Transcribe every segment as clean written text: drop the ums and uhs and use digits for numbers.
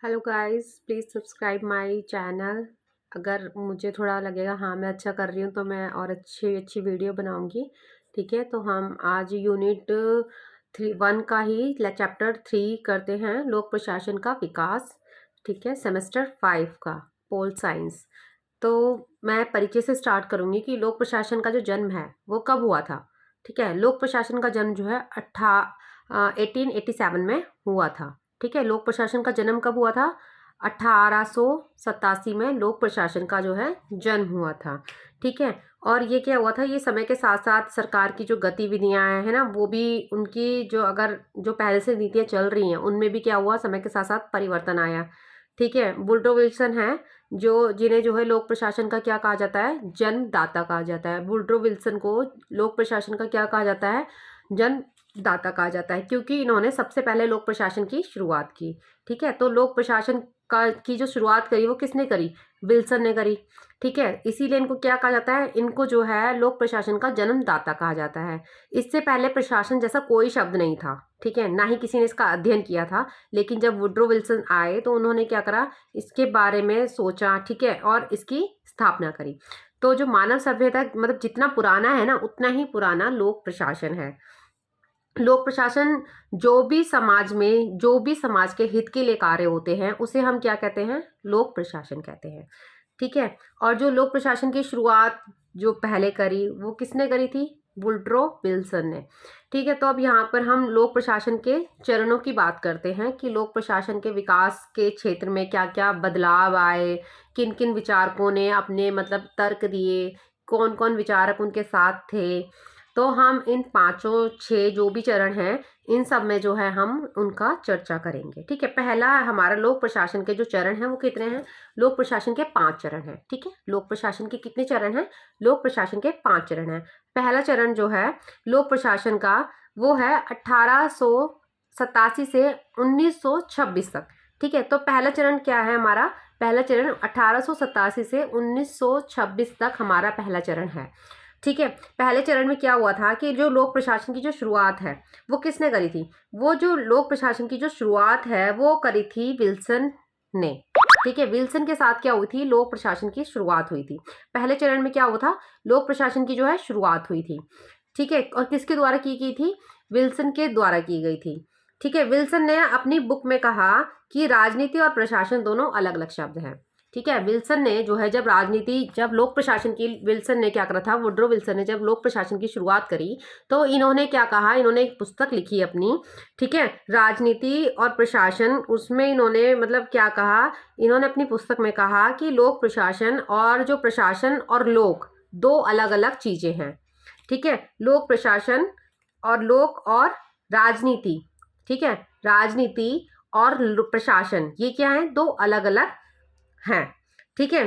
Hello guys, please subscribe my channel. अगर मुझे थोड़ा लगेगा हाँ मैं अच्छा कर रही हूँ तो मैं और अच्छी अच्छी वीडियो बनाऊँगी। ठीक है, तो हम आज यूनिट 1 का ही चैप्टर 3 करते हैं, लोक प्रशासन का विकास। ठीक है, सेमेस्टर 5 का पोल साइंस। तो मैं परिचय से स्टार्ट करूँगी कि लोक प्रशासन का जो जन्म है वो कब हुआ था। ठीक है, लोक प्रशासन का जन्म जो है 1887 में हुआ था। ठीक है, लोक प्रशासन का जन्म कब हुआ था? 1887 में लोक प्रशासन का जो है जन्म हुआ था। ठीक है, और ये क्या हुआ था, ये समय के साथ साथ सरकार की जो गतिविधियां हैं ना, वो भी उनकी जो अगर जो पहले से नीतियां चल रही हैं उनमें भी क्या हुआ, समय के साथ साथ परिवर्तन आया। ठीक है, वुड्रो विल्सन है जो जिन्हें जो है लोक प्रशासन का क्या कहा जाता है, जन्मदाता कहा जाता है। वुड्रो विल्सन को लोक प्रशासन का क्या कहा जाता है, जन्मदाता कहा जाता है, क्योंकि इन्होंने सबसे पहले लोक प्रशासन की शुरुआत की। ठीक है, तो लोक प्रशासन का की जो शुरुआत करी वो किसने करी? विल्सन ने करी। ठीक है, इसीलिए इनको क्या कहा जाता है, इनको जो है लोक प्रशासन का जन्मदाता कहा जाता है। इससे पहले प्रशासन जैसा कोई शब्द नहीं था। ठीक है, ना ही किसी ने इसका अध्ययन किया था। लेकिन जब वुड्रो विल्सन आए तो उन्होंने क्या करा, इसके बारे में सोचा। ठीक है, और इसकी स्थापना करी। तो जो मानव सभ्यता मतलब जितना पुराना है ना, उतना ही पुराना लोक प्रशासन है। लोक प्रशासन जो भी समाज के हित के लिए कार्य होते हैं उसे हम क्या कहते हैं, लोक प्रशासन कहते हैं। ठीक है, और जो लोक प्रशासन की शुरुआत जो पहले करी वो किसने करी थी? वुड्रो विल्सन ने। ठीक है, तो अब यहाँ पर हम लोक प्रशासन के चरणों की बात करते हैं कि लोक प्रशासन के विकास के क्षेत्र में क्या क्या बदलाव आए, किन किन विचारकों ने अपने मतलब तर्क दिए, कौन कौन विचारक उनके साथ थे। तो हम इन पांचों छह जो भी चरण हैं इन सब में जो है हम उनका चर्चा करेंगे। ठीक है, पहला हमारा लोक प्रशासन के जो चरण हैं वो कितने हैं? लोक प्रशासन के 5 चरण हैं। ठीक है, लोक प्रशासन के कितने चरण हैं? लोक प्रशासन के 5 चरण हैं। पहला चरण जो है लोक प्रशासन का वो है 1887 से 1926 तक। ठीक है, तो पहला चरण क्या है हमारा? पहला चरण 1887 से 1926 तक हमारा पहला चरण है। ठीक है, पहले चरण में क्या हुआ था कि जो लोक प्रशासन की जो शुरुआत है वो किसने करी थी? वो जो लोक प्रशासन की जो शुरुआत है वो करी थी विल्सन ने। ठीक है, विल्सन के साथ क्या हुई थी, लोक प्रशासन की शुरुआत हुई थी। पहले चरण में क्या हुआ था, लोक प्रशासन की जो है शुरुआत हुई थी। ठीक है, और किसके द्वारा की थी? विल्सन के द्वारा की गई थी। ठीक है, विल्सन ने अपनी बुक में कहा कि राजनीति और प्रशासन दोनों अलग अलग शब्द हैं। ठीक है, विल्सन ने जो है जब लोक प्रशासन की विल्सन ने क्या करा था, वुड्रो विल्सन ने जब लोक प्रशासन की शुरुआत करी तो इन्होंने क्या कहा, इन्होंने एक पुस्तक लिखी अपनी। ठीक है, राजनीति और प्रशासन, उसमें इन्होंने मतलब क्या कहा, इन्होंने अपनी पुस्तक में कहा कि लोक प्रशासन और जो प्रशासन और लोक दो अलग अलग चीजें हैं। ठीक है, लोक प्रशासन और लोक और राजनीति। ठीक है, राजनीति और प्रशासन ये क्या है, दो अलग अलग हैं। ठीक है,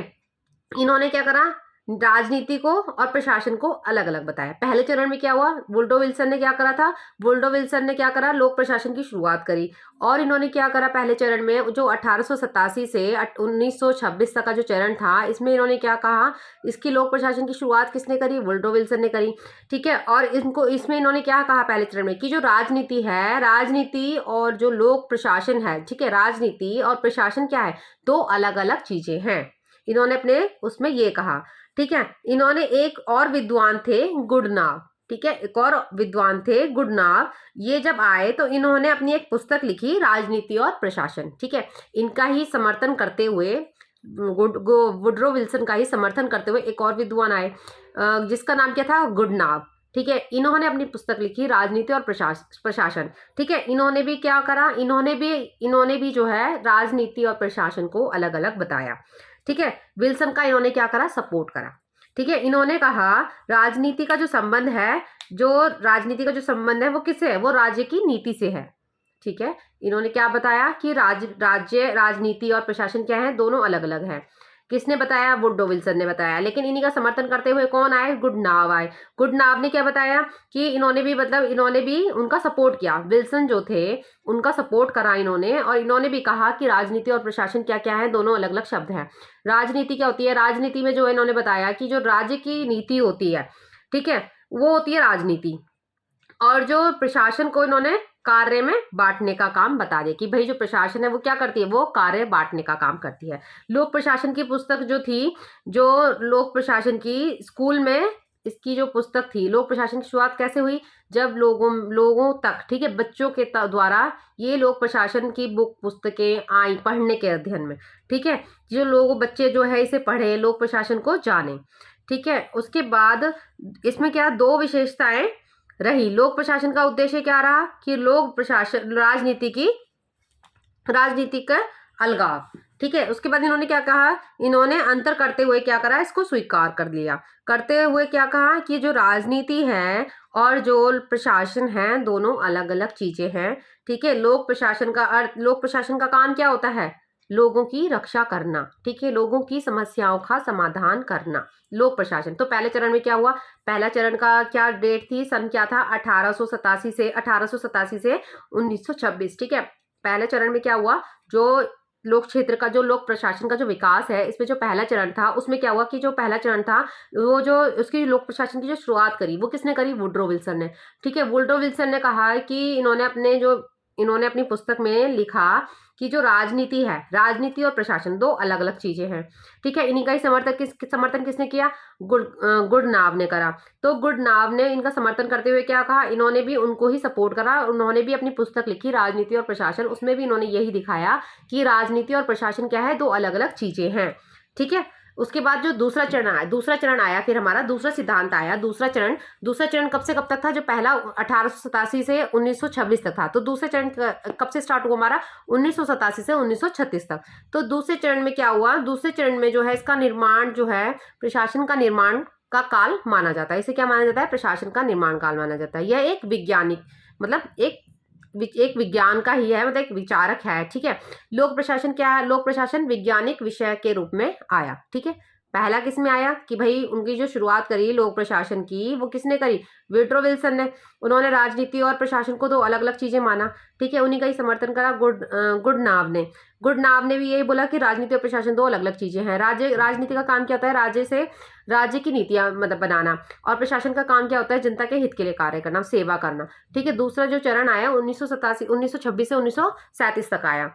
इन्होंने क्या करा, राजनीति को और प्रशासन को अलग अलग बताया। पहले चरण में क्या हुआ, वुड्रो विल्सन ने क्या करा था, वुड्रो विल्सन ने क्या करा, लोक प्रशासन की शुरुआत करी। और इन्होंने क्या करा, पहले चरण में जो 1887 से 1926 तक का जो चरण था इसमें इन्होंने क्या कहा, इसकी लोक प्रशासन की शुरुआत किसने करी? वुड्रो विल्सन ने करी। ठीक है, और इनको इसमें इन्होंने क्या कहा पहले चरण में कि जो राजनीति है, राजनीति और जो लोक प्रशासन है, ठीक है, राजनीति और प्रशासन क्या है, दो अलग अलग चीजें हैं। इन्होंने अपने उसमें ये कहा। ठीक है, इन्होंने एक और विद्वान थे गुडनाव। ठीक है, एक और विद्वान थे गुडनाव, ये जब आए तो इन्होंने अपनी एक पुस्तक लिखी, राजनीति और प्रशासन। ठीक है, इनका ही समर्थन करते हुए वुड्रो विल्सन का ही समर्थन करते हुए एक और विद्वान आए जिसका नाम क्या था, गुडनाव। ठीक है, इन्होंने अपनी पुस्तक लिखी राजनीति और प्रशासन। ठीक है, इन्होंने भी क्या करा, इन्होंने भी जो है राजनीति और प्रशासन को अलग अलग बताया। ठीक है, विल्सन का इन्होंने क्या करा, सपोर्ट करा। ठीक है, इन्होंने कहा राजनीति का जो संबंध है, वो किससे है, वो राज्य की नीति से है। ठीक है, इन्होंने क्या बताया कि राजनीति और प्रशासन क्या है, दोनों अलग अलग है। किसने बताया? वुड्रो विल्सन ने बताया। लेकिन इन्हीं का समर्थन करते हुए कौन आए? गुडनाव आए। गुडनाव ने क्या बताया कि इन्होंने भी उनका सपोर्ट किया, विल्सन जो थे उनका सपोर्ट करा इन्होंने, और इन्होंने भी कहा कि राजनीति और प्रशासन क्या क्या है, दोनों अलग अलग शब्द हैं। राजनीति क्या होती है? राजनीति में जो इन्होंने बताया कि जो राज्य की नीति होती है, ठीक है, वो होती है राजनीति। और जो प्रशासन को इन्होंने कार्य में बांटने का काम बता दे कि भाई जो प्रशासन है वो क्या करती है, वो कार्य बांटने का काम करती है। लोक प्रशासन की पुस्तक जो थी, जो लोक प्रशासन की स्कूल में इसकी जो पुस्तक थी, लोक प्रशासन की शुरुआत कैसे हुई, जब लोगों तक, ठीक है, बच्चों के द्वारा ये लोक प्रशासन की बुक पुस्तकें आई पढ़ने के अध्ययन में, ठीक है, जो लोग बच्चे जो है इसे पढ़े, लोक प्रशासन को जाने, ठीक है। उसके बाद इसमें क्या दो विशेषताएं रही। लोक प्रशासन का उद्देश्य क्या रहा कि लोक प्रशासन राजनीति का अलगाव, ठीक है। उसके बाद इन्होंने क्या कहा, इन्होंने अंतर करते हुए क्या करा, इसको स्वीकार कर लिया। करते हुए क्या कहा कि जो राजनीति है और जो प्रशासन है दोनों अलग अलग चीजें हैं, ठीक है। लोक प्रशासन का काम क्या होता है, लोगों की रक्षा करना, ठीक है, लोगों की समस्याओं का समाधान करना, लोक प्रशासन। तो पहले चरण में क्या हुआ, पहला चरण का क्या डेट थी, सन क्या था, 1887 से 1926, ठीक है। पहले चरण में क्या हुआ, जो लोक क्षेत्र का, जो लोक प्रशासन का जो विकास है, इसमें जो पहला चरण था उसमें क्या हुआ कि जो पहला चरण था वो जो उसकी लोक प्रशासन की जो शुरुआत करी वो किसने करी, वुड्रो विल्सन ने, ठीक है। वुड्रो विल्सन ने कहा कि इन्होंने अपनी पुस्तक में लिखा कि जो राजनीति और प्रशासन दो अलग अलग चीजें हैं, ठीक है। इन्हीं का ही समर्थन किसने किया, गुडनाव ने करा। तो गुडनाव ने इनका समर्थन करते हुए क्या कहा, इन्होंने भी उनको ही सपोर्ट करा, उन्होंने भी अपनी पुस्तक लिखी राजनीति और प्रशासन, उसमें भी इन्होंने यही दिखाया कि राजनीति और प्रशासन क्या है, दो अलग अलग चीजें हैं, ठीक है। उसके बाद जो दूसरा चरण आया, फिर हमारा दूसरा सिद्धांत आया, दूसरा चरण कब से कब तक था, जो पहला 1887 से 1926 तक था। तो दूसरे चरण कब से स्टार्ट हुआ हमारा, 1987 से 1936 तक। तो दूसरे चरण में क्या हुआ, दूसरे चरण में जो है इसका निर्माण जो है प्रशासन का निर्माण का काल माना जाता है। इसे क्या माना जाता है, प्रशासन का निर्माण काल माना जाता है। यह एक वैज्ञानिक मतलब एक विज्ञान का ही है, मतलब एक विचारक है, ठीक है। लोक प्रशासन क्या है, लोक प्रशासन वैज्ञानिक विषय के रूप में आया, ठीक है। पहला किस में आया कि भाई उनकी जो शुरुआत करी लोक प्रशासन की वो किसने करी, वुड्रो विल्सन ने। उन्होंने राजनीति और प्रशासन को दो अलग अलग चीजें माना, ठीक है। उन्हीं का ही समर्थन करा गुडनाव ने भी यही बोला कि राजनीति और प्रशासन दो अलग अलग चीजें हैं। राजनीति का काम क्या होता है, राज्य की नीतियां मतलब बनाना, और प्रशासन का काम क्या होता है, जनता के हित के लिए कार्य करना, सेवा करना, ठीक है। दूसरा जो चरण आया 1926 से 1937 तक आया।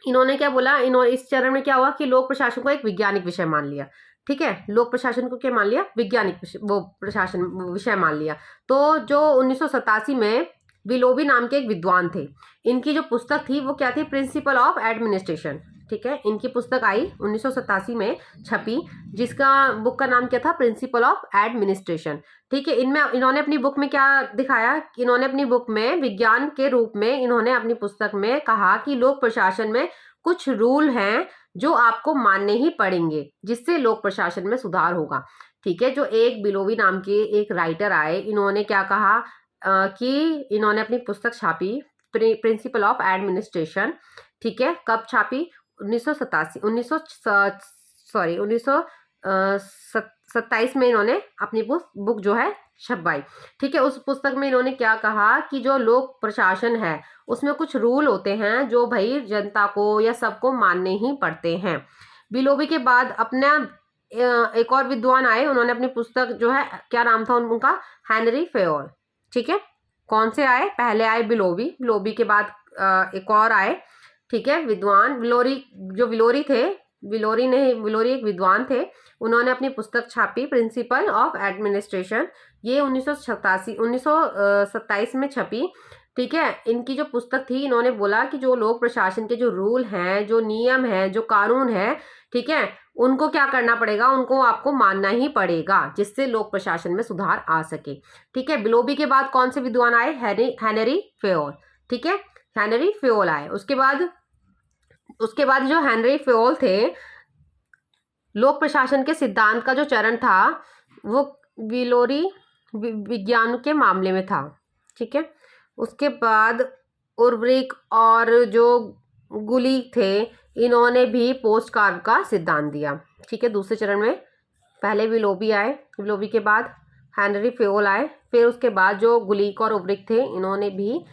इन्होंने क्या बोला, इस चरण में क्या हुआ कि लोक प्रशासन को एक वैज्ञानिक विषय मान लिया, ठीक है। लोक प्रशासन को क्या मान लिया, वैज्ञानिक प्रशासन विषय मान लिया। तो जो 1987 में विलोबी नाम के एक विद्वान थे, इनकी जो पुस्तक थी वो क्या थी, प्रिंसिपल ऑफ एडमिनिस्ट्रेशन, ठीक है। इनकी पुस्तक आई 1987 में छपी, जिसका बुक का नाम क्या था, प्रिंसिपल ऑफ एडमिनिस्ट्रेशन, ठीक है। इनमें इन्होंने अपनी बुक में क्या दिखाया, इन्होंने अपनी बुक में विज्ञान के रूप में इन्होंने अपनी पुस्तक में कहा कि लोक प्रशासन में कुछ रूल हैं जो आपको मानने ही पड़ेंगे, जिससे लोक प्रशासन में सुधार होगा, ठीक है। जो एक बिलोवी नाम के एक राइटर आए, इन्होंने क्या कहा कि इन्होंने अपनी पुस्तक छापी प्रिंसिपल ऑफ एडमिनिस्ट्रेशन, ठीक है। कब छापी, 1927 में इन्होंने अपनी बुक जो है छपवाई, ठीक है। उस पुस्तक में इन्होंने क्या कहा कि जो लोक प्रशासन है उसमें कुछ रूल होते हैं जो भाई जनता को या सबको मानने ही पड़ते हैं। बिलोबी के बाद अपना एक और विद्वान आए, उन्होंने अपनी पुस्तक जो है, क्या नाम था उनका, हेनरी फेयोल, ठीक है। कौन से आए, पहले आए बिलोबी के बाद एक और आए, ठीक है, विद्वान विलोरी एक विद्वान थे, उन्होंने अपनी पुस्तक छापी प्रिंसिपल ऑफ एडमिनिस्ट्रेशन। ये 1927 में छपी, ठीक है। इनकी जो पुस्तक थी, इन्होंने बोला कि जो लोक प्रशासन के जो रूल हैं, जो नियम हैं, जो कानून है, ठीक है, उनको क्या करना पड़ेगा, उनको आपको मानना ही पड़ेगा, जिससे लोक प्रशासन में सुधार आ सके, ठीक है। बिलोबी के बाद कौन से विद्वान आए, हेनरी फेयोल, ठीक है, हेनरी फेयोल आए। उसके बाद जो हेनरी फेयोल थे, लोक प्रशासन के सिद्धांत का जो चरण था वो विलोरी विज्ञान के मामले में था, ठीक है। उसके बाद उर्वरिक और जो गुली थे, इन्होंने भी पोस्ट कार्ड का सिद्धांत दिया, ठीक है। दूसरे चरण में पहले विलोबी आए, विलोबी के बाद हेनरी फेयोल आए, फिर उसके बाद जो गुलीक और उर्वरिक थे, इन्होंने भी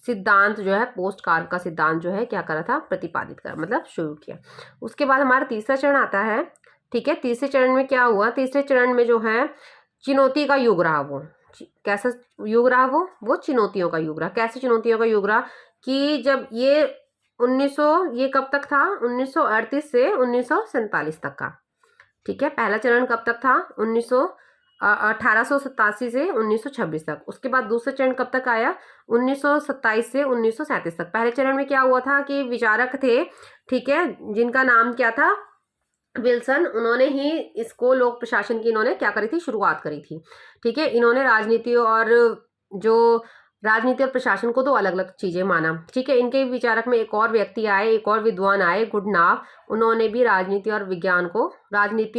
सिद्धांत जो है, पोस्ट कार्ड का सिद्धांत जो है क्या करा था, प्रतिपादित करा, मतलब शुरू किया। उसके बाद हमारा तीसरा चरण आता है, ठीक है। तीसरे चरण में क्या हुआ, तीसरे चरण में जो है चुनौती का युग रहा, वो कैसा युग रहा वो चुनौतियों का युग रहा। कैसे चुनौतियों का युग रहा कि जब ये 1900 ये कब तक था, 1938 से 1947 तक का। ठीक है, पहला चरण कब तक था, 1887 से 1926 तक। उसके बाद दूसरा चरण कब तक आया, 1927 से 1937 तक। पहले चरण में क्या हुआ था कि विचारक थे, ठीक है, जिनका नाम क्या था, विल्सन। उन्होंने ही इसको लोक प्रशासन की इन्होंने क्या करी थी, शुरुआत करी थी। ठीक है, इन्होंने राजनीति और प्रशासन को दो अलग अलग चीजें माना। ठीक है, इनके विचारक में एक और व्यक्ति आए, एक और विद्वान आए, गुडनाव। उन्होंने भी राजनीति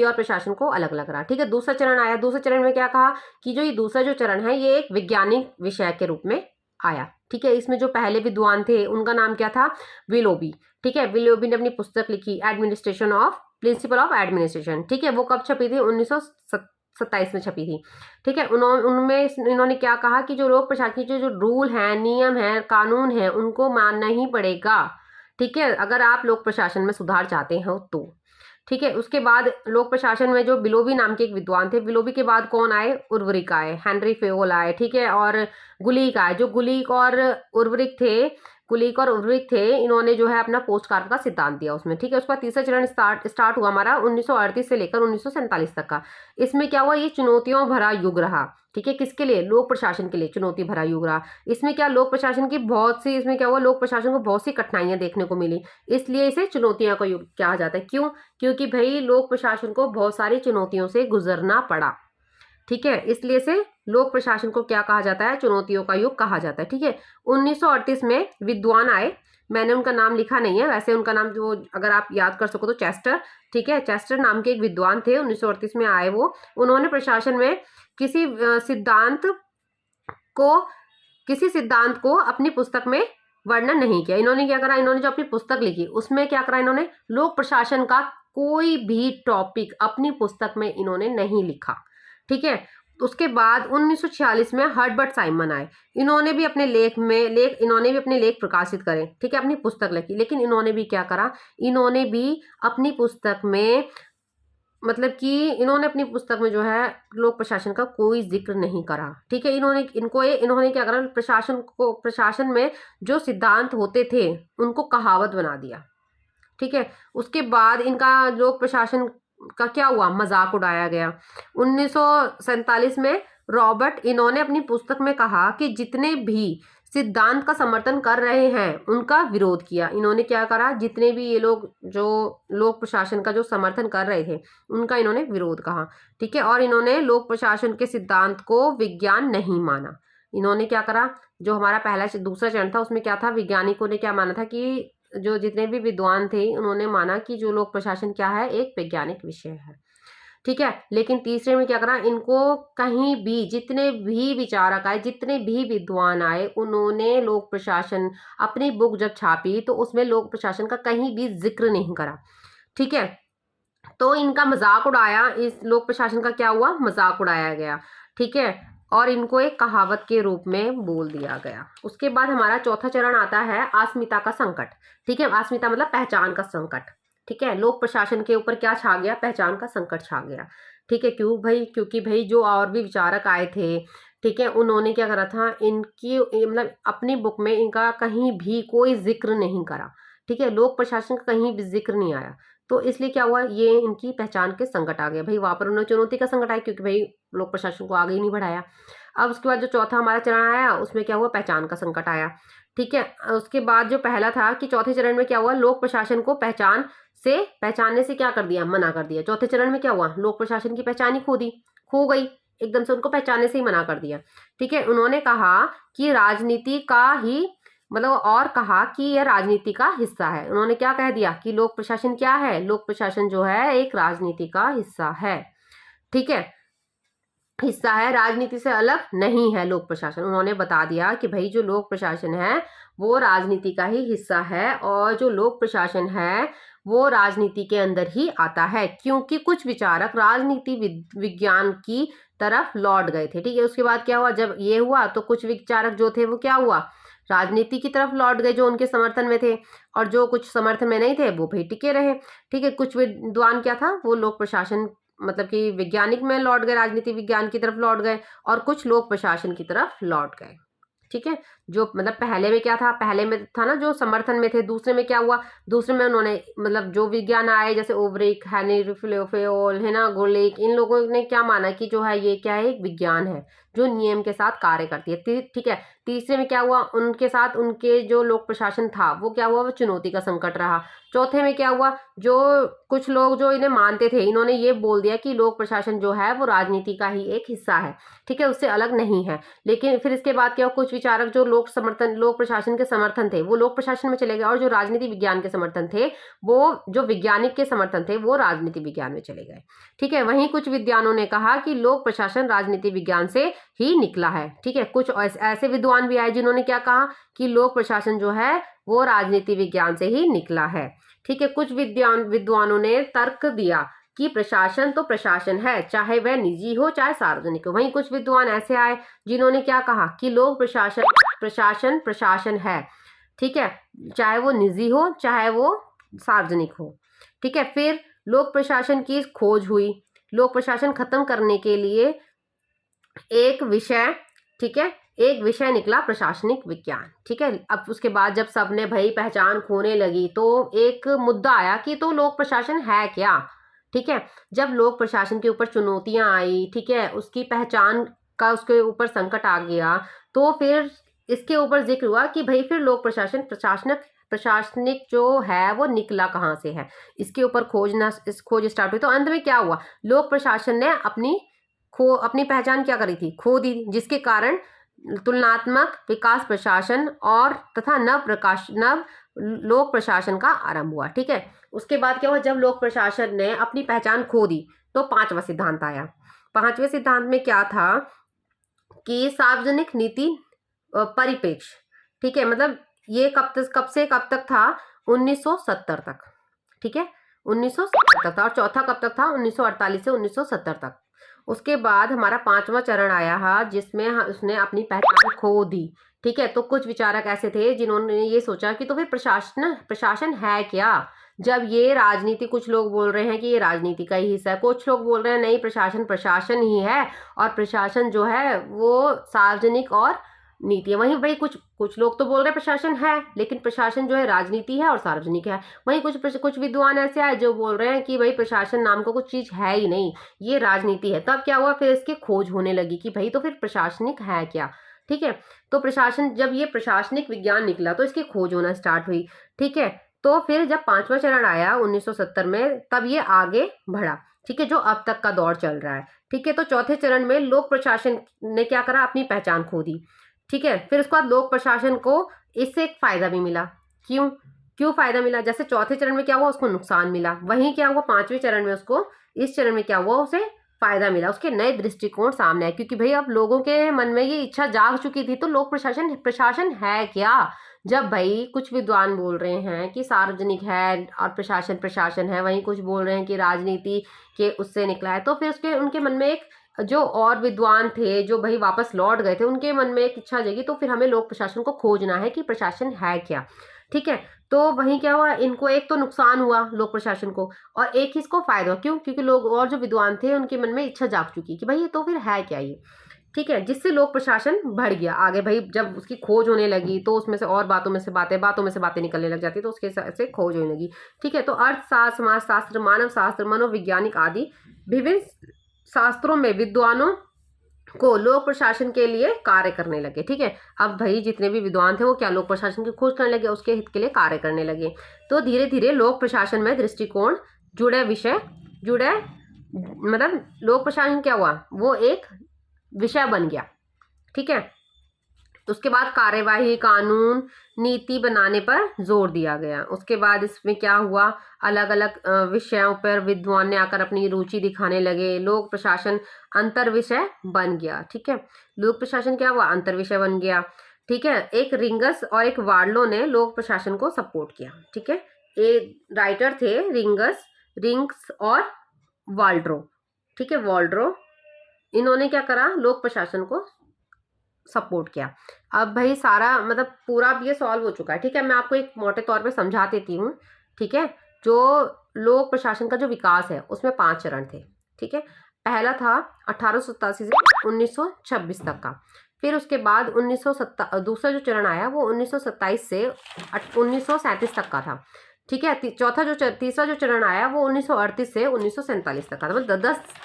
और प्रशासन को अलग अलग रहा। ठीक है, दूसरा चरण आया। दूसरे चरण में क्या कहा कि जो ये दूसरा जो चरण है ये एक वैज्ञानिक विषय के रूप में आया। ठीक है, इसमें जो पहले विद्वान थे उनका नाम क्या था, विलोबी। ठीक है, विलोबी ने अपनी पुस्तक लिखी प्रिंसिपल ऑफ एडमिनिस्ट्रेशन। ठीक है, वो कब छपी थी, 1927 में छपी थी। ठीक है, उनमें इन्होंने क्या कहा कि जो लोक प्रशासन के जो रूल हैं, नियम हैं, कानून हैं, उनको मानना ही पड़ेगा। ठीक है, अगर आप लोक प्रशासन में सुधार चाहते हो तो। ठीक है, उसके बाद लोक प्रशासन में जो विलोबी नाम के एक विद्वान थे, विलोबी के बाद कौन आए, उर्वरिक आए, हेनरी फेओल आए। ठीक है, और गुलीक आए। जो गुलीक और उर्वरिक थे, इन्होंने जो है अपना पोस्ट कार्ड का सिद्धांत दिया उसमें। ठीक है, उसका तीसरा चरण स्टार्ट हुआ हमारा 1938 से लेकर 1947 तक का। इसमें क्या हुआ, ये चुनौतियों भरा युग रहा। ठीक है, किसके लिए, लोक प्रशासन के लिए चुनौती भरा युग रहा। इसमें क्या, लोक प्रशासन की इसमें क्या हुआ, लोक प्रशासन को बहुत सी कठिनाइयां देखने को मिली, इसलिए इसे चुनौतियों का युग कहा जाता है। क्यों, क्योंकि भाई लोक प्रशासन को बहुत सारी चुनौतियों से गुजरना पड़ा। ठीक है, इसलिए से लोक प्रशासन को क्या कहा जाता है, चुनौतियों का युग कहा जाता है। ठीक है, 1938 में विद्वान आए, मैंने उनका नाम लिखा नहीं है, वैसे उनका नाम जो अगर आप याद कर सको तो चेस्टर। ठीक है, चेस्टर नाम के एक विद्वान थे, 1938 में आए वो। उन्होंने प्रशासन में किसी सिद्धांत को अपनी पुस्तक में वर्णन नहीं किया। इन्होंने क्या करा, इन्होंने जो अपनी पुस्तक लिखी उसमें क्या करा, इन्होंने लोक प्रशासन का कोई भी टॉपिक अपनी पुस्तक में इन्होंने नहीं लिखा। ठीक है, उसके बाद 1946 में हर्बर्ट साइमन आए। इन्होंने भी अपने लेख प्रकाशित करे। ठीक है, अपनी पुस्तक लिखी, लेकिन इन्होंने भी क्या करा, इन्होंने भी अपनी पुस्तक में मतलब कि इन्होंने अपनी पुस्तक में जो है लोक प्रशासन का कोई जिक्र नहीं करा। ठीक है, इन्होंने क्या करा, प्रशासन में जो सिद्धांत होते थे उनको कहावत बना दिया। ठीक है, उसके बाद इनका लोक प्रशासन का क्या हुआ, मजाक उड़ाया गया। 1947 में रॉबर्ट, इन्होंने अपनी पुस्तक में कहा कि जितने भी सिद्धांत का समर्थन कर रहे हैं उनका विरोध किया। इन्होंने क्या करा, जितने भी ये लोग जो लोक प्रशासन का जो समर्थन कर रहे थे उनका इन्होंने विरोध कहा। ठीक है, और इन्होंने लोक प्रशासन के सिद्धांत को विज्ञान नहीं माना। इन्होंने क्या करा, जो हमारा दूसरा चरण था उसमें क्या था, वैज्ञानिकों ने क्या माना था कि जो जितने भी विद्वान थे उन्होंने माना कि जो लोक प्रशासन क्या है, एक वैज्ञानिक विषय है। ठीक है, लेकिन तीसरे में क्या करा, इनको कहीं भी जितने भी विचारक आए, जितने भी विद्वान आए, उन्होंने लोक प्रशासन अपनी बुक जब छापी तो उसमें लोक प्रशासन का कहीं भी जिक्र नहीं करा। ठीक है, तो इनका मजाक उड़ाया, इस लोक प्रशासन का क्या हुआ, मजाक उड़ाया गया। ठीक है, और इनको एक कहावत के रूप में बोल दिया गया। उसके बाद हमारा चौथा चरण आता है अस्मिता का संकट। ठीक है, अस्मिता मतलब पहचान का संकट। ठीक है, लोक प्रशासन के ऊपर क्या छा गया, पहचान का संकट छा गया। ठीक है, क्यों भाई, क्योंकि भाई जो और भी विचारक आए थे, ठीक है, उन्होंने क्या करा था, इनकी मतलब अपनी बुक में इनका कहीं भी कोई जिक्र नहीं करा। ठीक है, लोक प्रशासन का कहीं भी जिक्र नहीं आया, तो इसलिए क्या हुआ, ये इनकी पहचान के संकट आ गए। भाई वहां पर उन्होंने चुनौती का संकट आया, क्योंकि भाई लोक प्रशासन को आगे ही नहीं बढ़ाया। अब उसके बाद जो चौथा हमारा चरण आया उसमें क्या हुआ, पहचान का संकट आया। ठीक है, उसके बाद जो पहला था कि चौथे चरण में क्या हुआ, लोक प्रशासन को पहचानने से क्या कर दिया, मना कर दिया। चौथे चरण में क्या हुआ, लोक प्रशासन की पहचान ही खो गई, एकदम से उनको पहचानने से ही मना कर दिया। ठीक है, उन्होंने कहा कि राजनीति का ही मतलब और कहा कि यह राजनीति का हिस्सा है। उन्होंने क्या कह दिया कि लोक प्रशासन क्या है, लोक प्रशासन जो है एक राजनीति का हिस्सा है। ठीक है, हिस्सा है, राजनीति से अलग नहीं है लोक प्रशासन। उन्होंने बता दिया कि भाई जो लोक प्रशासन है वो राजनीति का ही हिस्सा है, और जो लोक प्रशासन है वो राजनीति के अंदर ही आता है, क्योंकि कुछ विचारक राजनीति विज्ञान की तरफ लौट गए थे। ठीक है, उसके बाद क्या हुआ, जब ये हुआ तो कुछ विचारक जो थे वो क्या हुआ, राजनीति की तरफ लौट गए जो उनके समर्थन में थे, और जो कुछ समर्थन में नहीं थे वो भाई टिके रहे। ठीक है, कुछ विद्वान क्या था, वो लोक प्रशासन मतलब कि वैज्ञानिक में लौट गए, राजनीति विज्ञान की तरफ लौट गए, और कुछ लोक प्रशासन की तरफ लौट गए। ठीक है, जो मतलब पहले में क्या था, पहले में था ना जो समर्थन में थे, दूसरे में क्या हुआ, दूसरे में उन्होंने मतलब जो विज्ञान आए जैसे ओवरिक, हेनरी फ्लेफेओल है ना, गोलेक, इन लोगों ने क्या माना कि जो है ये क्या है, एक विज्ञान है जो नियम के साथ कार्य करती है। ठीक है, तीसरे में क्या हुआ, उनके साथ उनके जो लोक प्रशासन था वो क्या हुआ, वो चुनौती का संकट रहा। चौथे में क्या हुआ, जो कुछ लोग जो इन्हें मानते थे, इन्होंने ये बोल दिया कि लोक प्रशासन जो है वो राजनीति का ही एक हिस्सा है। ठीक है, उससे अलग नहीं है। लेकिन फिर इसके बाद क्या, कुछ विचारक जो लोक प्रशासन के समर्थन थे वो लोक प्रशासन में चले गए, और जो राजनीति विज्ञान के समर्थन थे, वो जो वैज्ञानिक के समर्थन थे, वो राजनीति विज्ञान में चले गए। ठीक है, वहीं कुछ विद्वानों ने कहा कि लोक प्रशासन राजनीति विज्ञान से ही निकला है। ठीक है, कुछ ऐसे विद्वान भी आए जिन्होंने क्या कहा कि लोक प्रशासन जो है वो राजनीति विज्ञान से ही निकला है। ठीक है, कुछ विद्वानों ने तर्क दिया कि प्रशासन तो प्रशासन है, चाहे वह निजी हो चाहे सार्वजनिक हो। वहीं कुछ विद्वान ऐसे आए जिन्होंने क्या कहा कि लोक प्रशासन प्रशासन है। ठीक है, चाहे वो निजी हो चाहे वो सार्वजनिक हो। ठीक है, फिर लोक प्रशासन की खोज हुई। लोक प्रशासन खत्म करने के लिए एक विषय, ठीक है, एक विषय निकला, प्रशासनिक विज्ञान। ठीक है, अब उसके बाद जब सबने भाई पहचान खोने लगी तो एक मुद्दा आया कि तो लोक प्रशासन है क्या। ठीक है, जब लोक प्रशासन के ऊपर चुनौतियां आई, ठीक है, उसकी पहचान का उसके ऊपर संकट आ गया, तो फिर इसके ऊपर जिक्र हुआ कि भाई फिर लोक प्रशासन प्रशासनिक जो है वो निकला कहाँ से है, इसके ऊपर खोज स्टार्ट हुई। तो अंत में क्या हुआ, लोक प्रशासन ने अपनी पहचान क्या करी थी, खो दी, जिसके कारण तुलनात्मक विकास प्रशासन और तथा नव लोक प्रशासन का आरंभ हुआ। ठीक है, उसके बाद क्या हुआ, जब लोक प्रशासन ने अपनी पहचान खो दी तो पांचवा सिद्धांत आया। पांचवें सिद्धांत में क्या था कि सार्वजनिक नीति परिप्रेक्ष्य। ठीक है, मतलब ये कब से कब तक था, 1970 तक। ठीक है, 1970 तक था, और चौथा कब तक था, 1948 से 1970 तक। उसके बाद हमारा पांचवा चरण आया है जिसमें उसने अपनी पहचान खो दी। ठीक है, तो कुछ विचारक ऐसे थे जिन्होंने ये सोचा कि तो फिर प्रशासन है क्या, जब ये राजनीति, कुछ लोग बोल रहे हैं कि ये राजनीति का ही हिस्सा है, कुछ लोग बोल रहे हैं नहीं, प्रशासन प्रशासन ही है, और प्रशासन जो है वो सार्वजनिक और नीति है। वहीं भाई कुछ लोग तो बोल रहे हैं प्रशासन है, लेकिन प्रशासन जो है राजनीति है और सार्वजनिक है। वहीं कुछ विद्वान ऐसे आए जो बोल रहे हैं कि भाई प्रशासन नाम का कुछ चीज है ही नहीं, ये राजनीति है। तब क्या हुआ, फिर इसकी खोज होने लगी कि भाई तो फिर प्रशासनिक है क्या। ठीक है, तो प्रशासन, जब ये प्रशासनिक विज्ञान निकला तो इसकी खोज होना स्टार्ट हुई। ठीक है, तो फिर जब पांचवा चरण आया 1970 में, तब ये आगे बढ़ा। ठीक है, जो अब तक का दौर चल रहा है। ठीक है, तो चौथे चरण में लोक प्रशासन ने क्या करा, अपनी पहचान खो दी। ठीक है, फिर उसके बाद लोक प्रशासन को इससे एक फायदा भी मिला। क्यों फायदा मिला, जैसे चौथे चरण में क्या हुआ, उसको नुकसान मिला, वहीं क्या हुआ पांचवें चरण में उसको, इस चरण में क्या हुआ, उसे फायदा मिला, उसके नए दृष्टिकोण सामने आए। क्योंकि भाई अब लोगों के मन में ये इच्छा जाग चुकी थी, तो लोक प्रशासन है क्या। जब भाई कुछ विद्वान बोल रहे हैं कि सार्वजनिक है और प्रशासन प्रशासन है, वहीं कुछ बोल रहे हैं कि राजनीति के उससे निकला है, तो फिर उनके मन में एक, जो और विद्वान थे जो भाई वापस लौट गए थे, उनके मन में एक इच्छा जगी, तो फिर हमें लोक प्रशासन को खोजना है कि प्रशासन है क्या। ठीक है, तो वहीं क्या हुआ, इनको एक तो नुकसान हुआ लोक प्रशासन को, और एक ही इसको फायदा हुआ। क्योंकि लोग और जो विद्वान थे उनके मन में इच्छा जाग चुकी कि भाई ये तो फिर है क्या ये। ठीक है, जिससे लोक प्रशासन बढ़ गया आगे। भाई जब उसकी खोज होने लगी तो उसमें से और बातों में से बातें निकलने लग जाती, तो उसके हिसाब से खोज होने लगी। ठीक है, तो अर्थशास्त्र, समाजशास्त्र, मानव शास्त्र, मनोवैज्ञानिक आदि विभिन्न शास्त्रों में विद्वानों को लोक प्रशासन के लिए कार्य करने लगे। ठीक है, अब भाई जितने भी विद्वान थे वो क्या, लोक प्रशासन की खोज करने लगे, उसके हित के लिए कार्य करने लगे। तो धीरे धीरे लोक प्रशासन में दृष्टिकोण जुड़े मतलब लोक प्रशासन क्या हुआ, वो एक विषय बन गया। ठीक है, तो उसके बाद कार्यवाही, कानून, नीति बनाने पर जोर दिया गया। उसके बाद इसमें क्या हुआ, अलग अलग विषयों पर विद्वान ने आकर अपनी रुचि दिखाने लगे। लोक प्रशासन अंतर विषय बन गया। ठीक है, लोक प्रशासन क्या हुआ, अंतर विषय बन गया। ठीक है, एक रिंगस और एक वार्लो ने लोक प्रशासन को सपोर्ट किया। ठीक है, एक राइटर थे रिंग्स और वाल्ड्रो। ठीक है, वाल्ड्रो, इन्होंने क्या करा, लोक प्रशासन को सपोर्ट किया। अब भाई सारा मतलब पूरा अब ये सॉल्व हो चुका है। ठीक है, मैं आपको एक मोटे तौर पे समझा देती हूँ। ठीक है, जो लोक प्रशासन का जो विकास है उसमें 5 चरण थे। ठीक है, पहला था 1887 से 1926 तक का। फिर उसके बाद दूसरा जो चरण आया वो 1927 से 1937 तक का था। ठीक है, तीसरा जो चरण आया वो 1938 से 1947 तक का था। मतलब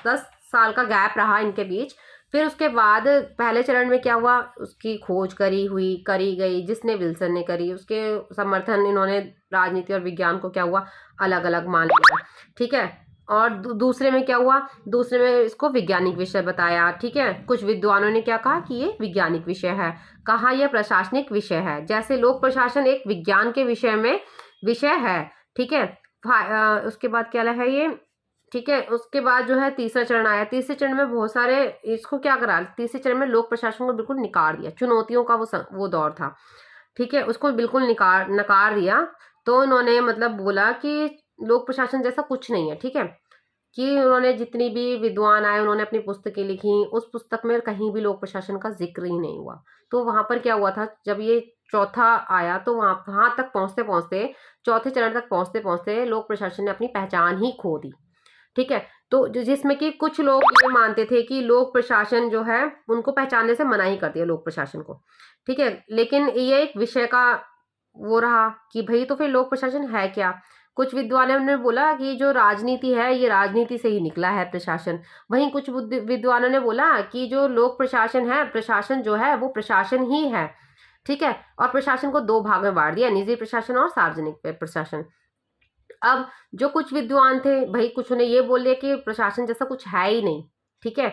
10 साल का गैप रहा इनके बीच। फिर उसके बाद पहले चरण में क्या हुआ, उसकी खोज करी गई, जिसने विल्सन ने करी, उसके समर्थन इन्होंने राजनीति और विज्ञान को क्या हुआ, अलग अलग मान लिया। ठीक है, और दूसरे में क्या हुआ, दूसरे में इसको वैज्ञानिक विषय बताया। ठीक है, कुछ विद्वानों ने क्या कहा कि ये वैज्ञानिक विषय है, कहा यह प्रशासनिक विषय है। जैसे लोक प्रशासन एक विज्ञान के विषय है। ठीक है, उसके बाद क्या है ये, ठीक है, उसके बाद जो है तीसरा चरण आया। तीसरे चरण में बहुत सारे, इसको क्या करा, तीसरे चरण में लोक प्रशासन को बिल्कुल निकाल दिया। चुनौतियों का वो दौर था। ठीक है, उसको बिल्कुल नकार दिया। तो उन्होंने मतलब बोला कि लोक प्रशासन जैसा कुछ नहीं है। ठीक है, कि उन्होंने जितनी भी विद्वान आए उन्होंने अपनी पुस्तकें लिखी, उस पुस्तक में कहीं भी लोक प्रशासन का जिक्र ही नहीं हुआ। तो वहां पर क्या हुआ था, जब ये चौथा आया तो वहां तक पहुंचते पहुंचते, चौथे चरण तक पहुंचते पहुंचते लोक प्रशासन ने अपनी पहचान ही खो दी। ठीक है, तो जिसमें कि कुछ लोग ये मानते थे कि लोक प्रशासन जो है उनको पहचानने से मना ही कर दिया लोक प्रशासन को। ठीक है, लेकिन ये एक विषय का वो रहा कि भाई तो फिर लोक प्रशासन है क्या। कुछ विद्वानों ने बोला कि जो राजनीति है ये राजनीति से ही निकला है प्रशासन। वहीं कुछ विद्वानों ने बोला कि जो लोक प्रशासन है, प्रशासन जो है वो प्रशासन ही है। ठीक है, और प्रशासन को दो भाग में बांट दिया, निजी प्रशासन और सार्वजनिक प्रशासन। अब जो कुछ विद्वान थे भाई, कुछ ने ये बोल दिया कि प्रशासन जैसा कुछ है ही नहीं। ठीक है,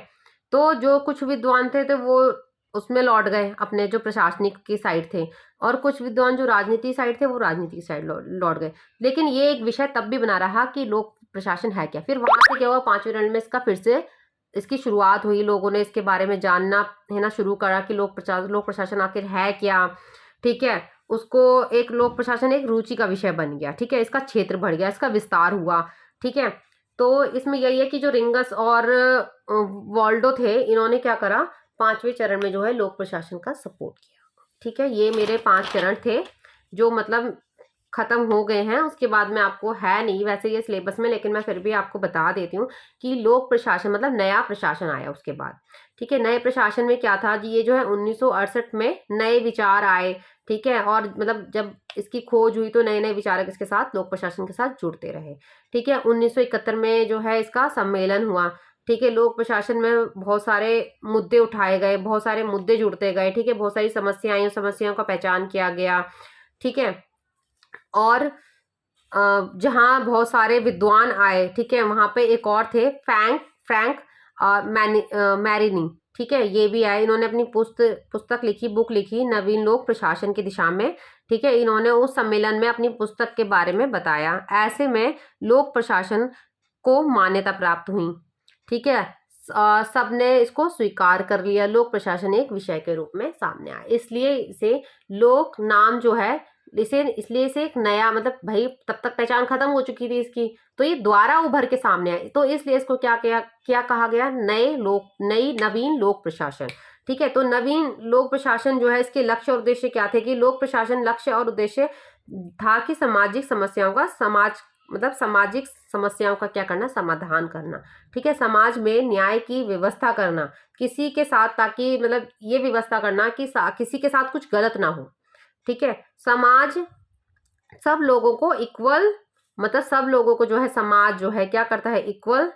तो जो कुछ विद्वान थे तो वो उसमें लौट गए, अपने जो प्रशासनिक की साइड थे, और कुछ विद्वान जो राजनीति साइड थे वो राजनीति की साइड लौट गए। लेकिन ये एक विषय तब भी बना रहा कि लोक प्रशासन है क्या। फिर वहां से क्या हुआ, पांचवें चरण में इसका फिर से इसकी शुरुआत हुई, लोगों ने इसके बारे में जानना है ना शुरू करा कि लोक प्रशासन आखिर है क्या। ठीक है, उसको एक लोक प्रशासन एक रुचि का विषय बन गया। ठीक है, इसका क्षेत्र बढ़ गया, इसका विस्तार हुआ। ठीक है, तो इसमें यही है कि जो रिंगस और वॉल्डो थे, इन्होंने क्या करा, पांचवें चरण में जो है लोक प्रशासन का सपोर्ट किया। ठीक है, ये मेरे 5 चरण थे जो मतलब खत्म हो गए हैं। उसके बाद में आपको है नहीं वैसे ये सिलेबस में, लेकिन मैं फिर भी आपको बता देती हूँ कि लोक प्रशासन मतलब नया प्रशासन आया उसके बाद। ठीक है, नए प्रशासन में क्या था जी, ये जो है 1968 में नए विचार आए। ठीक है, और मतलब जब इसकी खोज हुई तो नए नए विचारक इसके साथ लोक प्रशासन के साथ जुड़ते रहे। ठीक है, 1971 में जो है इसका सम्मेलन हुआ। ठीक है, लोक प्रशासन में बहुत सारे मुद्दे उठाए गए, बहुत सारे मुद्दे जुड़ते गए। ठीक है, बहुत सारी समस्याएं, समस्याओं का पहचान किया गया। ठीक है, और जहाँ बहुत सारे विद्वान आए। ठीक है, वहां पे एक और थे फ्रैंक मैरिनी। ठीक है, ये भी आए, इन्होंने अपनी पुस्तक लिखी, बुक लिखी नवीन लोक प्रशासन की दिशा में। ठीक है, इन्होंने उस सम्मेलन में अपनी पुस्तक के बारे में बताया। ऐसे में लोक प्रशासन को मान्यता प्राप्त हुई। ठीक है, सबने इसको स्वीकार कर लिया, लोक प्रशासन एक विषय के रूप में सामने आया। इसलिए इसे लोक नाम जो है, इसलिए इसे एक नया, मतलब भाई तब तक पहचान खत्म हो चुकी थी इसकी, तो ये दोबारा उभर के सामने आए, तो इसलिए इसको क्या कहा गया, नवीन लोक प्रशासन। ठीक है, तो नवीन लोक प्रशासन जो है, इसके लक्ष्य और उद्देश्य क्या थे कि लोक प्रशासन लक्ष्य और उद्देश्य था कि सामाजिक समस्याओं का क्या करना, समाधान करना। ठीक है, समाज में न्याय की व्यवस्था करना किसी के साथ, ताकि मतलब ये व्यवस्था करना कि किसी के साथ कुछ गलत ना हो। ठीक है, समाज सब लोगों को इक्वल, मतलब सब लोगों को जो है समाज जो है क्या करता है, इक्वल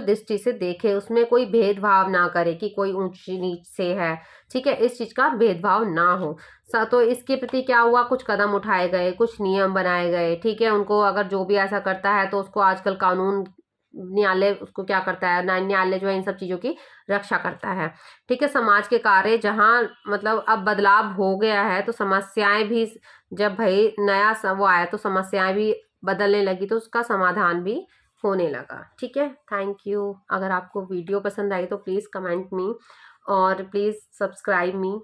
दृष्टि से देखे, उसमें कोई भेदभाव ना करे कि कोई ऊंच नीच से है। ठीक है, इस चीज का भेदभाव ना हो। तो इसके प्रति क्या हुआ, कुछ कदम उठाए गए, कुछ नियम बनाए गए। ठीक है, उनको अगर जो भी ऐसा करता है तो उसको आजकल कानून, न्यायालय उसको क्या करता है, न्यायालय जो है इन सब चीजों की रक्षा करता है। ठीक है, समाज के कार्य जहाँ मतलब अब बदलाव हो गया है, तो समस्याएं भी, जब भाई नया वो आया तो समस्याएं भी बदलने लगी, तो उसका समाधान भी होने लगा। ठीक है, थैंक यू। अगर आपको वीडियो पसंद आई तो प्लीज़ कमेंट मी और प्लीज़ सब्सक्राइब मी।